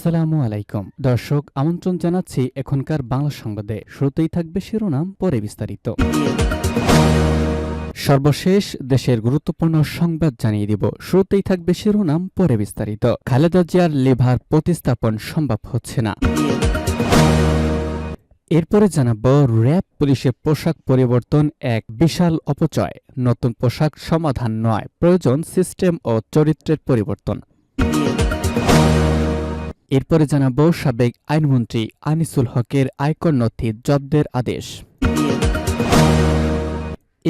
আসসালামু আলাইকুম দর্শক, আমন্ত্রণ জানাচ্ছি এখনকার বাংলা সংবাদে। শুরুতেই থাকবে শিরোনাম, পরে বিস্তারিত। সর্বশেষ দেশের গুরুত্বপূর্ণ সংবাদ জানিয়ে দিব। শুরুতেই থাকবে শিরোনাম, পরে বিস্তারিত। খালেদা জিয়ার লিভার প্রতিস্থাপন সম্ভব হচ্ছে না। এরপরে জানাব, র্যাব পুলিশের পোশাক পরিবর্তন এক বিশাল অপচয়। নতুন পোশাক সমাধান নয়, প্রয়োজন সিস্টেম ও চরিত্রের পরিবর্তন। এরপরে জানাব, সাবেক আইনমন্ত্রী আনিসুল হকের আয়কর নথি জব্দের আদেশ।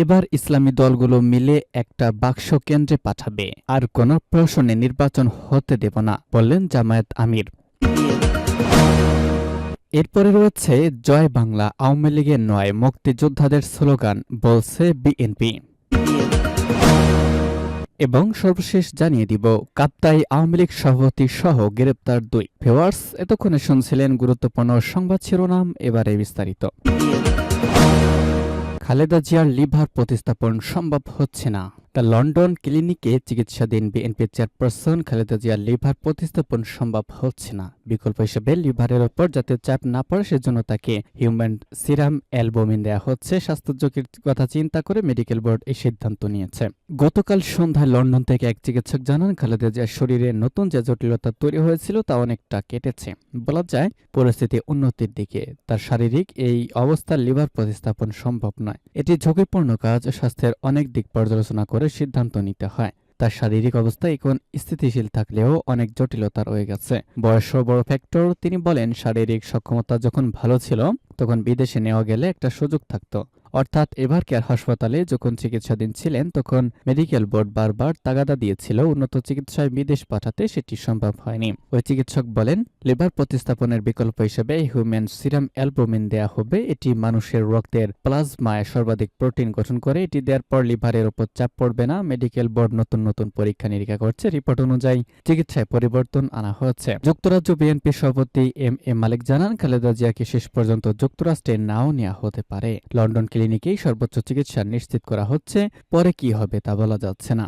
এবার ইসলামী দলগুলো মিলে একটা বাক্স কেন্দ্রে পাঠাবে, আর কোন প্রহসনে নির্বাচন হতে দেব না, বললেন জামায়াত আমির। এরপরে রয়েছে, জয় বাংলা আওয়ামী লীগের নয়, মুক্তিযোদ্ধাদের স্লোগান, বলছে বিএনপি। এবং সর্বশেষ জানিয়ে দিব, কাপ্তাই আওয়ামী লীগ সভাপতি সহ গ্রেপ্তার 2। ভিউয়ার্স, এতক্ষণে শুনছিলেন গুরুত্বপূর্ণ সংবাদ শিরোনাম, এবারে বিস্তারিত। খালেদা জিয়ার লিভার প্রতিস্থাপন সম্ভব হচ্ছে না। দ্য লন্ডন ক্লিনিকে চিকিৎসাধীন বিএনপি চেয়ারপারসন খালেদা জিয়ার লিভার প্রতিস্থাপন সম্ভব হচ্ছে না। বিকল্প হিসেবে লিভারের ওপর যাতে চাপ না পড়ে সেজন্য তাকে হিউম্যান সিরাম অ্যালবুমিন দেওয়া হচ্ছে। স্বাস্থ্য ঝুঁকির কথা চিন্তা করে মেডিকেল বোর্ড এই সিদ্ধান্ত নিয়েছে। গতকাল সন্ধ্যায় লন্ডন থেকে এক চিকিৎসক জানান, খালেদা জিয়ার শরীরে নতুন যে জটিলতা তৈরি হয়েছিল তা অনেকটা কেটেছে। বলা যায় পরিস্থিতি উন্নতির দিকে। তার শারীরিক এই অবস্থার লিভার প্রতিস্থাপন সম্ভব নয়। এটি ঝুঁকিপূর্ণ কাজ। স্বাস্থ্যের অনেক দিক পর্যালোচনা করে সিদ্ধান্ত নিতে হয়। তার শারীরিক অবস্থা এখন স্থিতিশীল থাকলেও অনেক জটিলতা রয়ে গেছে। বয়সও বড় ফ্যাক্টর। তিনি বলেন, শারীরিক সক্ষমতা যখন ভালো ছিল তখন বিদেশে নেওয়া গেলে একটা সুযোগ থাকত। অর্থাৎ এবার কেয়ার হাসপাতালে যখন চিকিৎসাধীন ছিলেন তখন মেডিকেল বোর্ড বারবার তাগাদা দিয়েছিল উন্নত চিকিৎসায় বিদেশ পাঠাতে, সেটি সম্ভব হয়নি। ওই চিকিৎসক বলেন, লিভার প্রতিস্থাপনের বিকল্প হিসেবে হিউম্যান সিরাম অ্যালবুমিন দেয়া হবে। এটি মানুষের রক্তের প্লাজমায় সর্বাধিক প্রোটিন গঠন করে। এটি দেওয়ার পর লিভারের উপর চাপ পড়বে না। মেডিকেল বোর্ড নতুন নতুন পরীক্ষা নিরীক্ষা করছে। রিপোর্ট অনুযায়ী চিকিৎসায় পরিবর্তন আনা হচ্ছে। যুক্তরাজ্য বিএনপি সভাপতি এম মালিক জানান, খালেদা জিয়াকে শেষ পর্যন্ত যুক্তরাষ্ট্রে নাও নেওয়া হতে পারে। লন্ডন ক্লিনিকেই সর্বোচ্চ চিকিৎসা নিশ্চিত করা হচ্ছে। পরে কি হবে তা বলা যাচ্ছে না।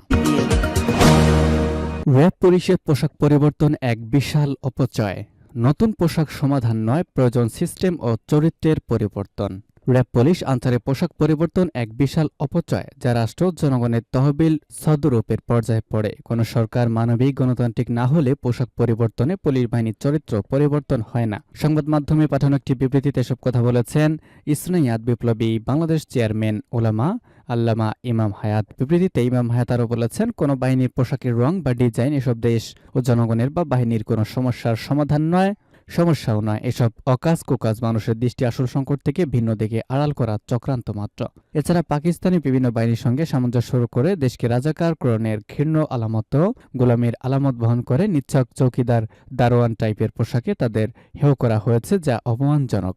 র্যাব পুলিশের পোশাক পরিবর্তন এক বিশাল অপচয়। নতুন পোশাক সমাধান নয়, প্রয়োজন সিস্টেম ও চরিত্রের পরিবর্তন। র্যাব পুলিশ আনসারে পোশাক পরিবর্তন এক বিশাল অপচয়, যা রাষ্ট্র জনগণের তহবিল সদরূপের পর্যায়ে পড়ে। কোন সরকার মানবিক গণতান্ত্রিক না হলে পোশাক পরিবর্তনে পুলিশ বাহিনীর চরিত্র পরিবর্তন হয় না। সংবাদ মাধ্যমে পাঠানো একটি বিবৃতিতে এসব কথা বলেছেন ইসলামিয়াত বিপ্লবী বাংলাদেশ চেয়ারম্যান ওলামা আল্লামা ইমাম হায়াত। বিবৃতিতে ইমাম হায়াত আরও বলেছেন, কোনো বাহিনীর পোশাকের রং বা ডিজাইন এসব দেশ ও জনগণের বা বাহিনীর কোনো সমস্যার সমাধান নয়, সমস্যাও নয়। এসব অকাজ কুকাজ মানুষের দৃষ্টি আসল সংকট থেকে ভিন্ন দিকে আড়াল করার চক্রান্ত মাত্র। এছাড়া পাকিস্তানি বিভিন্ন বাহিনীর সঙ্গে সামঞ্জস্য শুরু করে দেশকে রাজাকারকরণের ঘৃণ্য আলামত, গোলামীর আলামত বহন করে নিচ্ছক চৌকিদার দারোয়ান টাইপের পোশাকে তাদের হেয় করা হয়েছে, যা অপমানজনক।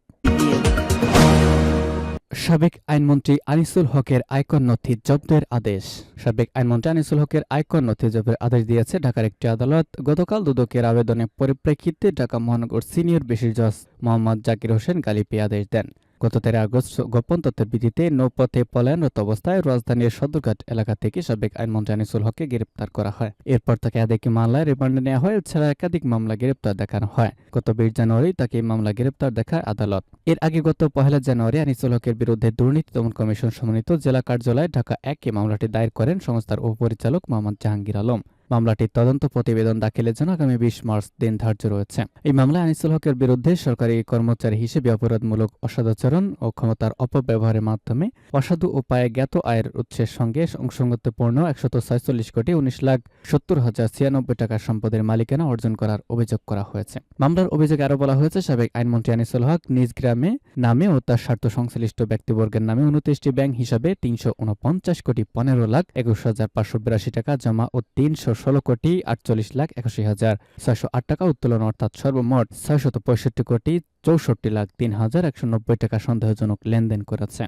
সাবেক আইনমন্ত্রী আনিসুল হকের আয়কর নথি জব্দের আদেশ। সাবেক আইনমন্ত্রী আনিসুল হকের আয়কর নথি জব্দের আদেশ দিয়েছে ঢাকার একটি আদালত। গতকাল দুদকের আবেদনের পরিপ্রেক্ষিতে ঢাকা মহানগর সিনিয়র বিশেষ জজ মোহাম্মদ জাকির হোসেন গালিপি আদেশ দেন। গত 13 আগস্ট গোপন তথ্যের ভিত্তিতে নৌপথে পলায়নরত অবস্থায় রাজধানীর সদরঘাট এলাকা থেকে সাবেক আইনমন্ত্রী আনিসুল হককে গ্রেপ্তার করা হয়। এরপর তাকে একাধিক মামলায় রিমান্ডে নেওয়া হয়। এছাড়া একাধিক মামলা গ্রেপ্তার দেখানো হয়। গত 20 জানুয়ারি তাকে মামলা গ্রেপ্তার দেখায় আদালত। এর আগে গত 1 জানুয়ারি আনিসুল হকের বিরুদ্ধে দুর্নীতি দমন কমিশন সমন্বিত জেলা কার্যালয়ে ঢাকা 1 মামলাটি দায়ের করেন সংস্থার উপপরিচালক মোহাম্মদ জাহাঙ্গীর আলম। মামলাটির তদন্ত প্রতিবেদন দাখিলের জন্য আগামী 20 মার্চ দিন ধার্য রয়েছে। এই মামলায় আনিসুল হকের বিরুদ্ধে সরকারি কর্মচারী হিসেবে অপরাধমূলক অসদাচরণ ও ক্ষমতার অপব্যবহারের মাধ্যমে অসাধু উপায়ে জ্ঞাত আয়ের উৎসের সঙ্গে সংগতিপূর্ণ 146,19,70,096 টাকার সম্পদের মালিকানা অর্জন করার অভিযোগ করা হয়েছে। মামলার অভিযোগে আরও বলা হয়েছে, সাবেক আইনমন্ত্রী আনিসুল হক নিজ গ্রামে নামে ও তার স্বার্থ সংশ্লিষ্ট ব্যক্তিবর্গের নামে 29টি ব্যাংক হিসাবে 349,21,21,582 টাকা জমা ও 316,48,81,608 টাকা উত্তোলন, অর্থাৎ সর্বমোট 665,64,03,190 টাকা সন্দেহজনক লেনদেন করেছে।